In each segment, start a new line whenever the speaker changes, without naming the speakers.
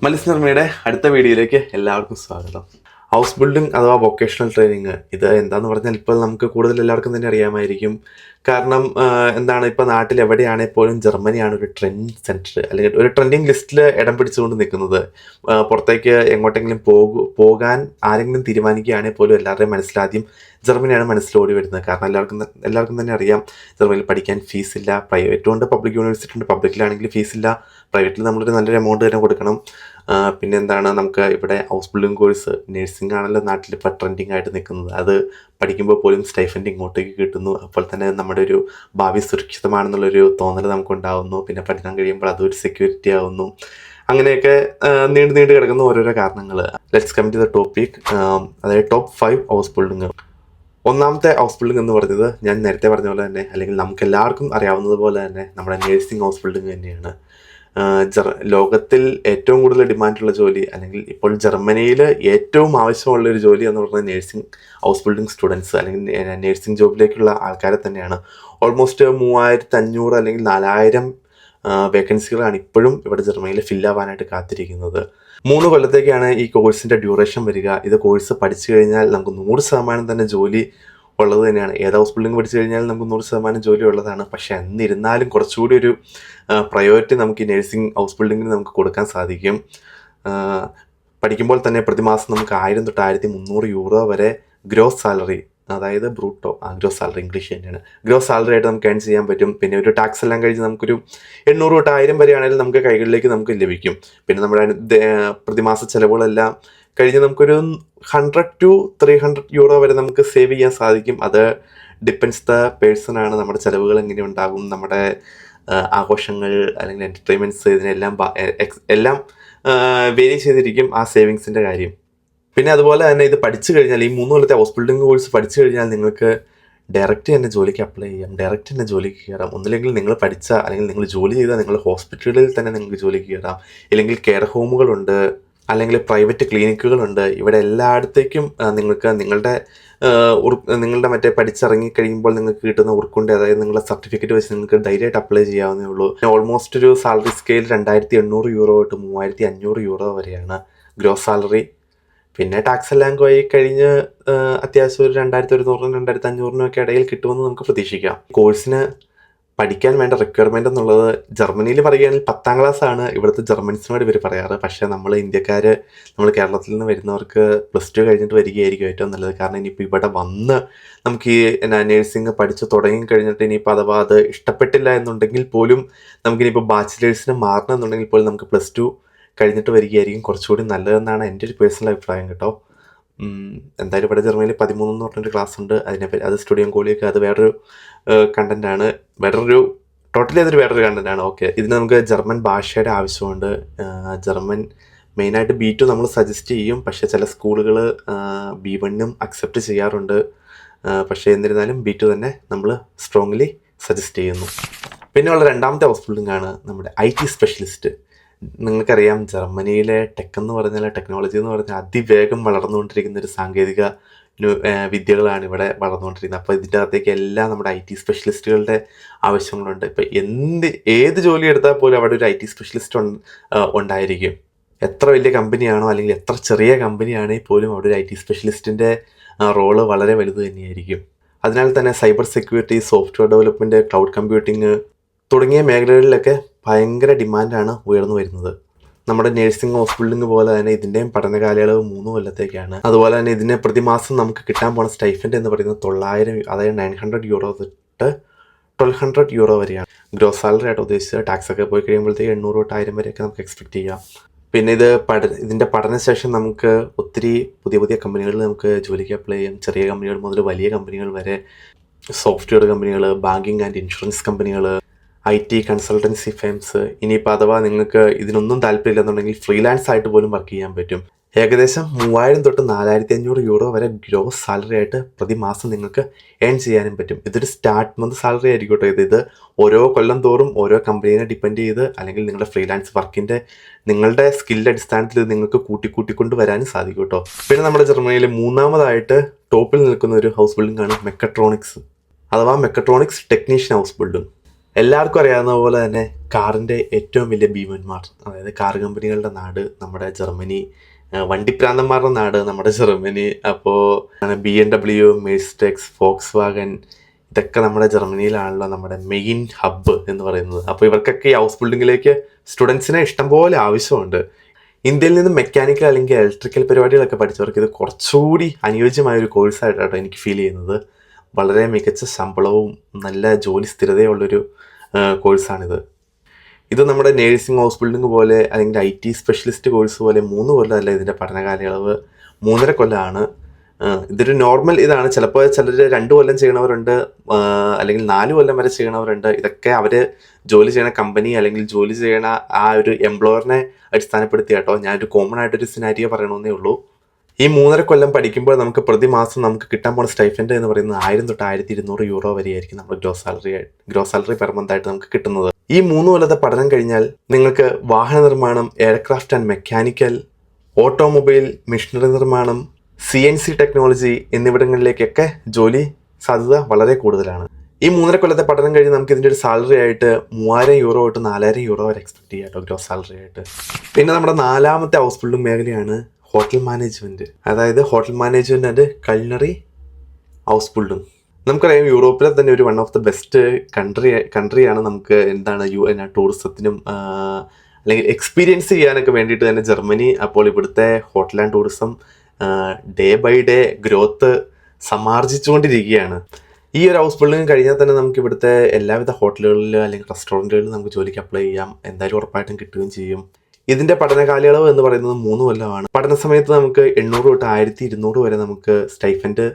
മലിസ് നിർമ്മയുടെ അടുത്ത വീഡിയോയിലേക്ക് എല്ലാവർക്കും സ്വാഗതം. ഹൗസ് ബിൽഡിംഗ് അഥവാ വൊക്കേഷണൽ ട്രെയിനിങ് ഇത് എന്താന്ന് പറഞ്ഞാൽ ഇപ്പോൾ നമുക്ക് കൂടുതൽ എല്ലാവർക്കും തന്നെ അറിയാമായിരിക്കും. കാരണം എന്താണ് ഇപ്പോൾ നാട്ടിൽ എവിടെയാണെങ്കിൽ പോലും ജർമ്മനിയാണ് ഒരു ട്രെൻഡ് സെൻറ്റർ അല്ലെങ്കിൽ ഒരു ട്രെൻഡിങ് ലിസ്റ്റിൽ ഇടം പിടിച്ചുകൊണ്ട് നിൽക്കുന്നത്. പുറത്തേക്ക് എങ്ങോട്ടെങ്കിലും പോകാൻ ആരെങ്കിലും തീരുമാനിക്കുകയാണെങ്കിൽ പോലും എല്ലാവരുടെയും മനസ്സിലാദ്യം ജർമ്മനിയാണ് മനസ്സിലോടി വരുന്നത്. കാരണം എല്ലാവർക്കും തന്നെ അറിയാം, ജർമ്മനിയിൽ പഠിക്കാൻ ഫീസില്ല. പ്രൈവറ്റും ഉണ്ട്, പബ്ലിക് യൂണിവേഴ്സിറ്റി ഉണ്ട്. പബ്ലിക്കിലാണെങ്കിൽ ഫീസില്ല, പ്രൈവറ്റിൽ നമ്മളൊരു നല്ലൊരു എമൗണ്ട് തന്നെ കൊടുക്കണം. പിന്നെ എന്താണ്, നമുക്ക് ഇവിടെ ഹൗസ് ബിൽഡിംഗ് കോഴ്സ്, നഴ്സിംഗ് ആണല്ലോ നാട്ടിൽ ഇപ്പോൾ ട്രെൻഡിങ് ആയിട്ട് നിൽക്കുന്നത്. അത് പഠിക്കുമ്പോൾ പോലും സ്റ്റൈഫൻഡ് ഇങ്ങോട്ടേക്ക് കിട്ടുന്നു. അപ്പോൾ തന്നെ നമ്മുടെ ഒരു ഭാവി സുരക്ഷിതമാണെന്നുള്ളൊരു തോന്നൽ നമുക്കുണ്ടാകുന്നു. പിന്നെ പഠിക്കാൻ കഴിയുമ്പോൾ അതൊരു സെക്യൂരിറ്റി ആവുന്നു. അങ്ങനെയൊക്കെ നീണ്ടു കിടക്കുന്ന ഓരോരോ കാരണങ്ങൾ. Let's come to the topic. അതായത് ടോപ്പ് 5 ഹൗസ് ബിൽഡിംഗ്. ഒന്നാമത്തെ ഹൗസ് ബിൽഡിംഗ് എന്ന് പറയുന്നത് ഞാൻ നേരത്തെ പറഞ്ഞ പോലെ തന്നെ, അല്ലെങ്കിൽ നമുക്ക് എല്ലാവർക്കും അറിയാവുന്നത് പോലെ തന്നെ, നമ്മുടെ നഴ്സിംഗ് ഹൗസ് ബിൽഡിംഗ് തന്നെയാണ്. ലോകത്തിൽ ഏറ്റവും കൂടുതൽ ഡിമാൻഡുള്ള ജോലി, അല്ലെങ്കിൽ ഇപ്പോൾ ജർമ്മനിയിൽ ഏറ്റവും ആവശ്യമുള്ളൊരു ജോലി എന്ന് പറയുന്നത് നഴ്സിംഗ് ഹൗസ് ബിൽഡിംഗ് സ്റ്റുഡൻസ് അല്ലെങ്കിൽ നഴ്സിംഗ് ജോബിലേക്കുള്ള ആൾക്കാരെ തന്നെയാണ്. ഓൾമോസ്റ്റ് 3500 അല്ലെങ്കിൽ 4000 വേക്കൻസികളാണ് ഇപ്പോഴും ഇവിടെ ജർമ്മനിയിൽ ഫില്ലാവാനായിട്ട് കാത്തിരിക്കുന്നത്. 3 കൊല്ലത്തേക്കാണ് ഈ കോഴ്സിൻ്റെ ഡ്യൂറേഷൻ വരിക. ഇത് കോഴ്സ് പഠിച്ചു കഴിഞ്ഞാൽ നമുക്ക് 100% തന്നെ ജോലി ഉള്ളത് തന്നെയാണ്. ഏത് ഹൗസ് ബിൽഡിംഗ് പഠിച്ചു കഴിഞ്ഞാൽ നമുക്ക് 100% ജോലി ഉള്ളതാണ്. പക്ഷേ എന്നിരുന്നാലും കുറച്ചുകൂടി ഒരു പ്രയോറിറ്റി നമുക്ക് ഈ നഴ്സിംഗ് ഹൗസ് ബിൽഡിങ്ങിന് നമുക്ക് കൊടുക്കാൻ സാധിക്കും. പഠിക്കുമ്പോൾ തന്നെ പ്രതിമാസം നമുക്ക് 1000 തൊട്ട് 1300 യൂറോ വരെ ഗ്രോസ് സാലറി, അതായത് ബ്രൂട്ടോ, ഗ്രോസ് സാലറി ഇംഗ്ലീഷ് തന്നെയാണ്, ഗ്രോസ് സാലറി ആയിട്ട് നമുക്ക് ഏൺ ചെയ്യാൻ പറ്റും. പിന്നെ ഒരു ടാക്സ് എല്ലാം കഴിഞ്ഞ് നമുക്കൊരു 800 തൊട്ട് 1000 വരെയാണെങ്കിലും നമുക്ക് കൈകളിലേക്ക് നമുക്ക് ലഭിക്കും. പിന്നെ നമ്മുടെ പ്രതിമാസ ചിലവുകളെല്ലാം കഴിഞ്ഞ് നമുക്കൊരു 100 to 300 യൂറോ വരെ നമുക്ക് സേവ് ചെയ്യാൻ സാധിക്കും. അത് ഡിപ്പെൻസ് ദ പേഴ്സൺ ആണ്. നമ്മുടെ ചിലവുകൾ എങ്ങനെ ഉണ്ടാകും, നമ്മുടെ ആഘോഷങ്ങൾ അല്ലെങ്കിൽ എൻ്റർടൈൻമെൻറ്റ്സ്, ഇതിനെല്ലാം എല്ലാം വേരി ചെയ്തിരിക്കും ആ സേവിങ്സിൻ്റെ കാര്യം. പിന്നെ അതുപോലെ തന്നെ ഇത് പഠിച്ചു കഴിഞ്ഞാൽ, ഈ 3 കൊല്ലത്തെ ഹൗസ് ബിൽഡിംഗ് കോഴ്സ് പഠിച്ചു കഴിഞ്ഞാൽ നിങ്ങൾക്ക് ഡയറക്റ്റ് തന്നെ ജോലിക്ക് അപ്ലൈ ചെയ്യാം, ഡയറക്റ്റ് തന്നെ ജോലിക്ക് കയറാം. ഒന്നില്ലെങ്കിൽ നിങ്ങൾ പഠിച്ച അല്ലെങ്കിൽ നിങ്ങൾ ജോലി ചെയ്താൽ നിങ്ങൾ ഹോസ്പിറ്റലിൽ തന്നെ നിങ്ങൾക്ക് ജോലിക്ക് കയറാം, ഇല്ലെങ്കിൽ കെയർ ഹോമുകളുണ്ട്, അല്ലെങ്കിൽ പ്രൈവറ്റ് ക്ലിനിക്കുകളുണ്ട്. ഇവിടെ എല്ലായിടത്തേക്കും നിങ്ങൾക്ക് നിങ്ങളുടെ മറ്റേ പഠിച്ചിറങ്ങി കഴിയുമ്പോൾ നിങ്ങൾക്ക് കിട്ടുന്ന ഉറുക്കുണ്ട്, അതായത് നിങ്ങളുടെ സർട്ടിഫിക്കറ്റ് വെച്ച് നിങ്ങൾക്ക് ധൈര്യമായിട്ട് അപ്ലൈ ചെയ്യാവുന്നേ ഉള്ളൂ. ഓൾമോസ്റ്റ് ഒരു സാലറി സ്കെയിൽ 2800 യൂറോ തൊട്ട് 3500 യൂറോ വരെയാണ് ഗ്രോസ് സാലറി. പിന്നെ ടാക്സ് എല്ലാം പോയി കഴിഞ്ഞ് അത്യാവശ്യം ഒരു 2100 2500 ഒക്കെ ഇടയിൽ കിട്ടുമെന്ന് നമുക്ക് പ്രതീക്ഷിക്കാം. കോഴ്സിന് പഠിക്കാൻ വേണ്ട റിക്വയർമെൻ്റ് എന്നുള്ളത് ജർമ്മനിയിൽ പറയുകയാണെങ്കിൽ 10ാം ക്ലാസ് ആണ് ഇവിടുത്തെ ജർമ്മൻസിനോട് ഇവർ പറയാറ്. പക്ഷേ നമ്മൾ ഇന്ത്യക്കാർ, നമ്മൾ കേരളത്തിൽ നിന്ന് വരുന്നവർക്ക് +2 കഴിഞ്ഞിട്ട് വരികയായിരിക്കും ഏറ്റവും നല്ലത്. കാരണം ഇനിയിപ്പോൾ ഇവിടെ വന്ന് നമുക്ക് ഈ നേഴ്സിംഗ് പഠിച്ച് തുടങ്ങി കഴിഞ്ഞിട്ട് ഇനിയിപ്പോൾ അഥവാ അത് ഇഷ്ടപ്പെട്ടില്ല എന്നുണ്ടെങ്കിൽ പോലും നമുക്കിനിയിപ്പോൾ ബാച്ചിലേഴ്സിന് മാറണം എന്നുണ്ടെങ്കിൽ പോലും നമുക്ക് +2 കഴിഞ്ഞിട്ട് വരികയായിരിക്കും കുറച്ചുകൂടി നല്ലതെന്നാണ് എൻ്റെ ഒരു പേഴ്സണൽ അഭിപ്രായം കേട്ടോ. എന്തായാലും ഇവിടെ ജർമ്മനിയിൽ 13 എന്ന് പറഞ്ഞൊരു ക്ലാസ് ഉണ്ട്. അത് സ്റ്റുഡിയോ കോളിയൊക്കെ, അത് വേറൊരു കണ്ടൻറ്റാണ്, ടോട്ടലി അതൊരു വേറൊരു കണ്ടൻറ്റാണ്. ഓക്കെ, ഇതിന് നമുക്ക് ജർമ്മൻ ഭാഷയുടെ ആവശ്യമുണ്ട്. ജർമ്മൻ മെയിനായിട്ട് B2 നമ്മൾ സജസ്റ്റ് ചെയ്യും. പക്ഷേ ചില സ്കൂളുകൾ B1 അക്സെപ്റ്റ് ചെയ്യാറുണ്ട്. പക്ഷേ എന്നിരുന്നാലും B2 തന്നെ നമ്മൾ സ്ട്രോങ്ലി സജസ്റ്റ് ചെയ്യുന്നു. പിന്നെ ഉള്ള രണ്ടാമത്തെ ഹൗസ് ബിൽഡിംഗ് ആണ് നമ്മുടെ IT സ്പെഷ്യലിസ്റ്റ്. നിങ്ങൾക്കറിയാം, ജർമ്മനിയിലെ ടെക്നോളജി എന്ന് പറഞ്ഞാൽ അതിവേഗം വളർന്നുകൊണ്ടിരിക്കുന്ന ഒരു സാങ്കേതിക വിദ്യകളാണ് ഇവിടെ വളർന്നുകൊണ്ടിരിക്കുന്നത്. അപ്പോൾ ഇതിൻ്റെ അകത്തേക്ക് എല്ലാം നമ്മുടെ IT സ്പെഷ്യലിസ്റ്റുകളുടെ ആവശ്യങ്ങളുണ്ട്. ഇപ്പോൾ ഏത് ജോലി എടുത്താൽ പോലും അവിടെ ഒരു IT സ്പെഷ്യലിസ്റ്റ് ഉണ്ടായിരിക്കും. എത്ര വലിയ കമ്പനിയാണോ അല്ലെങ്കിൽ എത്ര ചെറിയ കമ്പനിയാണെങ്കിൽ പോലും അവിടെ ഒരു IT സ്പെഷ്യലിസ്റ്റിൻ്റെ റോള് വളരെ വലുത് തന്നെയായിരിക്കും. അതിനാൽ തന്നെ cyber security, software development, cloud computing തുടങ്ങിയ മേഖലകളിലൊക്കെ ഭയങ്കര ഡിമാൻഡാണ് ഉയർന്നു വരുന്നത്. നമ്മുടെ നഴ്സിംഗ് ഹൗസ് ബിൽഡിംഗ് പോലെ തന്നെ ഇതിൻ്റെയും പഠന കാലയളവ് 3 കൊല്ലത്തേക്കാണ്. അതുപോലെ തന്നെ ഇതിന് പ്രതിമാസം നമുക്ക് കിട്ടാൻ പോണ സ്റ്റൈഫൻഡ് എന്ന് പറയുന്നത് 900, അതായത് 900 യൂറോ തൊട്ട് 1200 യൂറോ വരെയാണ്. ഗ്രോസ് സാലറി ആയിട്ട് ഉദ്ദേശിച്ചത്. ടാക്സ് ഒക്കെ പോയി കഴിയുമ്പോഴത്തേക്ക് 800 തൊട്ട് 1000 വരെയൊക്കെ നമുക്ക് എക്സ്പെക്ട് ചെയ്യാം. പിന്നെ ഇതിൻ്റെ പഠനശേഷം നമുക്ക് ഒത്തിരി പുതിയ കമ്പനികളിൽ നമുക്ക് ജോലിക്ക് അപ്ലൈ ചെയ്യാം. ചെറിയ കമ്പനികൾ മുതൽ വലിയ കമ്പനികൾ വരെ, സോഫ്റ്റ്വെയർ കമ്പനികൾ, ബാങ്കിങ് ആൻഡ് ഇൻഷുറൻസ് കമ്പനികൾ, IT കൺസൾട്ടൻസി ഫേംസ്. ഇനിയിപ്പോൾ അഥവാ നിങ്ങൾക്ക് ഇതിനൊന്നും താല്പര്യമില്ലെന്നുണ്ടെങ്കിൽ ഫ്രീലാൻസ് ആയിട്ട് പോലും വർക്ക് ചെയ്യാൻ പറ്റും. ഏകദേശം 3000 തൊട്ട് 4500 യൂറോ വരെ ഗ്രോസ് സാലറി ആയിട്ട് പ്രതിമാസം നിങ്ങൾക്ക് ഏൺ ചെയ്യാനും പറ്റും. ഇതൊരു സ്റ്റാർട്ട് മന്ത് സാലറി ആയിരിക്കും കേട്ടോ. ഇത് ഓരോ കൊല്ലം തോറും ഓരോ കമ്പനീനെ ഡിപ്പെൻഡ് ചെയ്ത്, അല്ലെങ്കിൽ നിങ്ങളുടെ ഫ്രീലാൻസ് വർക്കിൻ്റെ നിങ്ങളുടെ സ്കില്ലിൻ്റെ അടിസ്ഥാനത്തിൽ ഇത് നിങ്ങൾക്ക് കൂട്ടിക്കൊണ്ട് വരാനും സാധിക്കും കേട്ടോ. പിന്നെ നമ്മുടെ ജർമ്മനിയിൽ 3ാമതായിട്ട് ടോപ്പിൽ നിൽക്കുന്ന ഒരു ഹൗസ് ബിൽഡിംഗ് ആണ് മെക്കട്രോണിക്സ്, അഥവാ മെക്കട്രോണിക്സ് ടെക്നീഷ്യൻ ഹൗസ് ബിൽഡിംഗ്. എല്ലാവർക്കും അറിയാവുന്ന പോലെ തന്നെ കാറിൻ്റെ ഏറ്റവും വലിയ ഭീമന്മാർ, അതായത് കാർ കമ്പനികളുടെ നാട് നമ്മുടെ ജർമ്മനി, വണ്ടിപ്രാന്തന്മാരുടെ നാട് നമ്മുടെ ജർമ്മനി. അപ്പോൾ BMW, മെഴ്സിഡസ്, ഫോക്സ് വാഗൻ, ഇതൊക്കെ നമ്മുടെ ജർമ്മനിയിലാണല്ലോ നമ്മുടെ മെയിൻ ഹബ്ബ് എന്ന് പറയുന്നത്. അപ്പോൾ ഇവർക്കൊക്കെ ഈ ഹൗസ് ബിൽഡിങ്ങിലേക്ക് സ്റ്റുഡൻസിനെ ഇഷ്ടംപോലെ ആവശ്യമുണ്ട്. ഇന്ത്യയിൽ നിന്ന് മെക്കാനിക്കൽ അല്ലെങ്കിൽ ഇലക്ട്രിക്കൽ പരിപാടികളൊക്കെ പഠിച്ചവർക്ക് ഇത് കുറച്ചുകൂടി അനുയോജ്യമായ ഒരു കോഴ്സായിട്ടാണ് എനിക്ക് ഫീൽ ചെയ്യുന്നത്. വളരെ മികച്ച ശമ്പളവും നല്ല ജോലി സ്ഥിരതയുള്ളൊരു കോഴ്സാണിത്. ഇത് നമ്മുടെ നേഴ്സിംഗ്, ഹൗസ് ബിൽഡിംഗ് പോലെ അല്ലെങ്കിൽ IT സ്പെഷ്യലിസ്റ്റ് കോഴ്സ് പോലെ 3 കൊല്ലമല്ല ഇതിൻ്റെ പഠന കാലയളവ്, 3.5 കൊല്ലമാണ്. ഇതൊരു നോർമൽ ഇതാണ്. ചിലപ്പോൾ ചിലർ 2 കൊല്ലം ചെയ്യണവരുണ്ട്, അല്ലെങ്കിൽ 4 കൊല്ലം വരെ ചെയ്യണവരുണ്ട്. ഇതൊക്കെ അവർ ജോലി ചെയ്യണ കമ്പനി അല്ലെങ്കിൽ ജോലി ചെയ്യണ ആ ഒരു എംപ്ലോയറിനെ അടിസ്ഥാനപ്പെടുത്തി കേട്ടോ. ഞാനൊരു കോമൺ ആയിട്ടൊരു സിനാരിയോ പറയണമെന്നേ ഉള്ളൂ. ഈ 3.5 കൊല്ലം പഠിക്കുമ്പോൾ നമുക്ക് പ്രതിമാസം നമുക്ക് കിട്ടാൻ പോകുന്ന സ്റ്റൈഫൻഡ് എന്ന് പറയുന്നത് 1000 തൊട്ട് 1200 യൂറോ വരെയായിരിക്കും നമ്മുടെ ഗ്രോസ് സാലറി പെർ മന്ത് ആയിട്ട് നമുക്ക് കിട്ടുന്നത്. ഈ 3 കൊല്ലത്തെ പഠനം കഴിഞ്ഞാൽ നിങ്ങൾക്ക് വാഹന നിർമ്മാണം, aircraft and mechanical, automobile, machinery നിർമ്മാണം, CNC ടെക്നോളജി എന്നിവിടങ്ങളിലേക്കൊക്കെ ജോലി സാധ്യത വളരെ കൂടുതലാണ്. ഈ 3.5 കൊല്ലത്തെ പഠനം കഴിഞ്ഞ് നമുക്ക് ഇതിൻ്റെ ഒരു സാലറി ആയിട്ട് 3000 യൂറോ തൊട്ട് 4000 യൂറോ വരെ എക്സ്പെക്ട് ചെയ്യാം കേട്ടോ, ഗ്രോസ് സാലറി ആയിട്ട്. പിന്നെ നമ്മുടെ 4ാമത്തെ ഹൗസ് ബിൽഡിംഗ് മേഖലയാണ് ഹോട്ടൽ മാനേജ്മെൻറ്റ്, അതായത് hotel management and culinary house building. നമുക്കറിയാം യൂറോപ്പിലെ തന്നെ ഒരു വൺ ഓഫ് ദ ബെസ്റ്റ് കൺട്രിയാണ്. നമുക്ക് ടൂറിസത്തിനും അല്ലെങ്കിൽ എക്സ്പീരിയൻസ് ചെയ്യാനൊക്കെ വേണ്ടിയിട്ട് തന്നെ ജർമ്മനി. അപ്പോൾ ഇവിടുത്തെ hotel and tourism day by day growth സമാർജിച്ചുകൊണ്ടിരിക്കുകയാണ്. ഈ ഒരു ഹൗസ് ബിൽഡിംഗ് കഴിഞ്ഞാൽ തന്നെ നമുക്ക് ഇവിടുത്തെ എല്ലാവിധ ഹോട്ടലുകളിൽ അല്ലെങ്കിൽ റെസ്റ്റോറൻറ്റുകളിൽ നമുക്ക് ജോലിക്ക് അപ്ലൈ ചെയ്യാം. എന്തായാലും ഉറപ്പായിട്ടും കിട്ടുകയും ചെയ്യും. ഇതിൻ്റെ പഠന കാലയളവ് എന്ന് പറയുന്നത് 3 കൊല്ലമാണ്. പഠന സമയത്ത് നമുക്ക് 800 തൊട്ട് 1200 വരെ നമുക്ക് സ്റ്റൈഫൻഡ്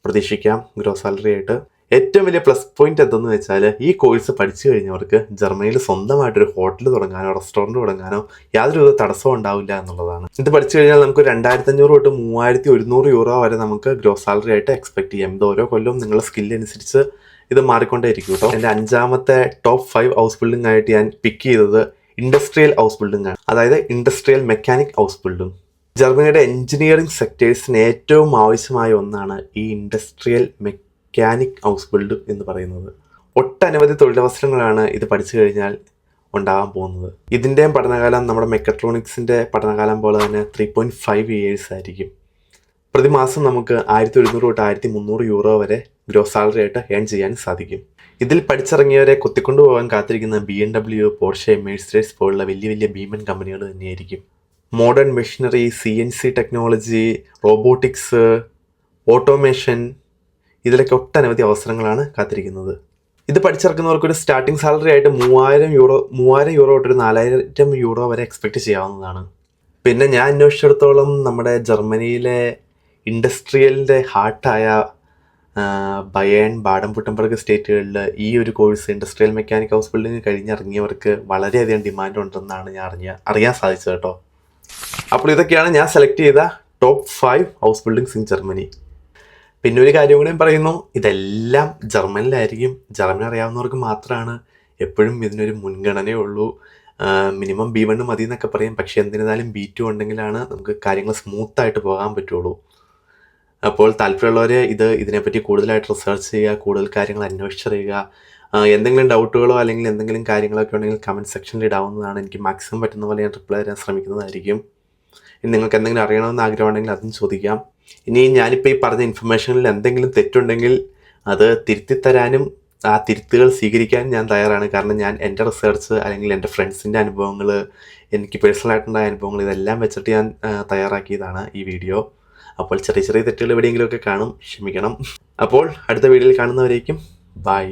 പ്രതീക്ഷിക്കാം ഗ്രോസ് സാലറി ആയിട്ട്. ഏറ്റവും വലിയ പ്ലസ് പോയിന്റ് എന്തെന്ന് വെച്ചാൽ ഈ കോഴ്സ് പഠിച്ചു കഴിഞ്ഞവർക്ക് ജർമ്മനിയിൽ സ്വന്തമായിട്ടൊരു ഹോട്ടൽ തുടങ്ങാനോ റെസ്റ്റോറൻറ്റ് തുടങ്ങാനോ യാതൊരു തടസ്സവും ഉണ്ടാവില്ല എന്നുള്ളതാണ്. ഇത് പഠിച്ചു കഴിഞ്ഞാൽ നമുക്ക് 2500 തൊട്ട് 3100 യൂറോ വരെ നമുക്ക് ഗ്രോസ് സാലറി ആയിട്ട് എക്സ്പെക്ട് ചെയ്യാം. ഇത് ഓരോ കൊല്ലവും നിങ്ങളുടെ സ്കില്ല് അനുസരിച്ച് ഇത് മാറിക്കൊണ്ടേയിരിക്കും കേട്ടോ. എൻ്റെ 5ാമത്തെ ടോപ്പ് 5 ഹൗസ് ബിൽഡിംഗ് ആയിട്ട് ഞാൻ പിക്ക് ചെയ്തത് ഇൻഡസ്ട്രിയൽ ഹൗസ് ബിൽഡിംഗ് ആണ്, അതായത് ഇൻഡസ്ട്രിയൽ മെക്കാനിക് ഹൗസ് ബിൽഡിംഗ്. ജർമ്മനിയുടെ എഞ്ചിനീയറിംഗ് സെക്ടേഴ്സിന് ഏറ്റവും ആവശ്യമായ ഒന്നാണ് ഈ ഇൻഡസ്ട്രിയൽ മെക്കാനിക് ഹൗസ് ബിൽഡിംഗ് എന്ന് പറയുന്നത്. ഒട്ടനവധി തൊഴിലവസരങ്ങളാണ് ഇത് പഠിച്ചു കഴിഞ്ഞാൽ ഉണ്ടാകാൻ പോകുന്നത്. ഇതിൻ്റെയും പഠനകാലം നമ്മുടെ മെക്കട്രോണിക്സിൻ്റെ പഠനകാലം പോലെ തന്നെ 3.5 ഇയേഴ്സ് ആയിരിക്കും. പ്രതിമാസം നമുക്ക് 1100 തൊട്ട് 1300 യൂറോ വരെ ഗ്രോസ് സാലറി ആയിട്ട് ഏൺ ചെയ്യാൻ സാധിക്കും. ഇതിൽ പഠിച്ചിറങ്ങിയവരെ കൊത്തിക്കൊണ്ടുപോകാൻ കാത്തിരിക്കുന്ന BMW, പോർഷെ, മെഴ്സിഡസ് പോലുള്ള വലിയ വലിയ ഭീമൻ കമ്പനികൾ തന്നെയായിരിക്കും. Modern machinery, CNC technology, robotics, automation, ഇതിലൊക്കെ ഒട്ടനവധി അവസരങ്ങളാണ് കാത്തിരിക്കുന്നത്. ഇത് പഠിച്ചിറക്കുന്നവർക്കൊരു സ്റ്റാർട്ടിംഗ് സാലറി ആയിട്ട് 3000 യൂറോ തൊട്ട് 4000 യൂറോ വരെ എക്സ്പെക്റ്റ് ചെയ്യാവുന്നതാണ്. പിന്നെ ഞാൻ അന്വേഷിച്ചിടത്തോളം നമ്മുടെ ജർമ്മനിയിലെ ഇൻഡസ്ട്രിയലിൻ്റെ ഹാർട്ടായ ബയേൺ, ബാഡൻ-വുട്ടംബർഗ് സ്റ്റേറ്റുകളിൽ ഈ ഒരു course industrial mechanic house building കഴിഞ്ഞിറങ്ങിയവർക്ക് വളരെയധികം ഡിമാൻഡ് ഉണ്ടെന്നാണ് ഞാൻ അറിയാൻ സാധിച്ചത് കേട്ടോ. അപ്പോൾ ഇതൊക്കെയാണ് ഞാൻ സെലക്ട് ചെയ്ത top 5 house buildings in Germany. പിന്നെ ഒരു കാര്യം കൂടെയും പറയുന്നു, ഇതെല്ലാം ജർമ്മനിലായിരിക്കും. ജർമ്മനി അറിയാവുന്നവർക്ക് മാത്രമാണ് എപ്പോഴും ഇതിനൊരു മുൻഗണനയുള്ളൂ. മിനിമം B1 മതി എന്നൊക്കെ പറയും, പക്ഷേ എന്തിനാലും B2 ഉണ്ടെങ്കിലാണ് നമുക്ക് കാര്യങ്ങൾ സ്മൂത്തായിട്ട് പോകാൻ പറ്റുള്ളൂ. അപ്പോൾ താല്പര്യമുള്ളവർ ഇതിനെപ്പറ്റി കൂടുതലായിട്ട് റിസർച്ച് ചെയ്യുക, കൂടുതൽ കാര്യങ്ങൾ അന്വേഷിച്ചറിയുക. എന്തെങ്കിലും ഡൗട്ടുകളോ അല്ലെങ്കിൽ എന്തെങ്കിലും കാര്യങ്ങളൊക്കെ ഉണ്ടെങ്കിൽ കമൻറ്റ് സെക്ഷനിൽ ഇടാവുന്നതാണ്. എനിക്ക് മാക്സിമം പറ്റുന്ന പോലെ ഞാൻ റിപ്ലൈ തരാൻ ശ്രമിക്കുന്നതായിരിക്കും. ഇനി നിങ്ങൾക്ക് എന്തെങ്കിലും അറിയണമെന്ന് ആഗ്രഹമുണ്ടെങ്കിൽ അതും ചോദിക്കാം. ഇനി ഞാനിപ്പോൾ ഈ പറഞ്ഞ ഇൻഫർമേഷനിൽ എന്തെങ്കിലും തെറ്റുണ്ടെങ്കിൽ അത് തിരുത്തിത്തരാനും ആ തിരുത്തുകൾ സ്വീകരിക്കാനും ഞാൻ തയ്യാറാണ്. കാരണം ഞാൻ എൻ്റെ റിസർച്ച് അല്ലെങ്കിൽ എൻ്റെ ഫ്രണ്ട്സിൻ്റെ അനുഭവങ്ങൾ, എനിക്ക് പേഴ്സണലായിട്ടുണ്ടായ അനുഭവങ്ങൾ ഇതെല്ലാം വെച്ചിട്ട് ഞാൻ തയ്യാറാക്കിയതാണ് ഈ വീഡിയോ. അപ്പോൾ ചെറിയ ചെറിയ തെറ്റുകൾ എവിടെയെങ്കിലുമൊക്കെ കാണും, ക്ഷമിക്കണം. അപ്പോൾ അടുത്ത വീഡിയോയിൽ കാണുന്നവരേക്കും ബൈ.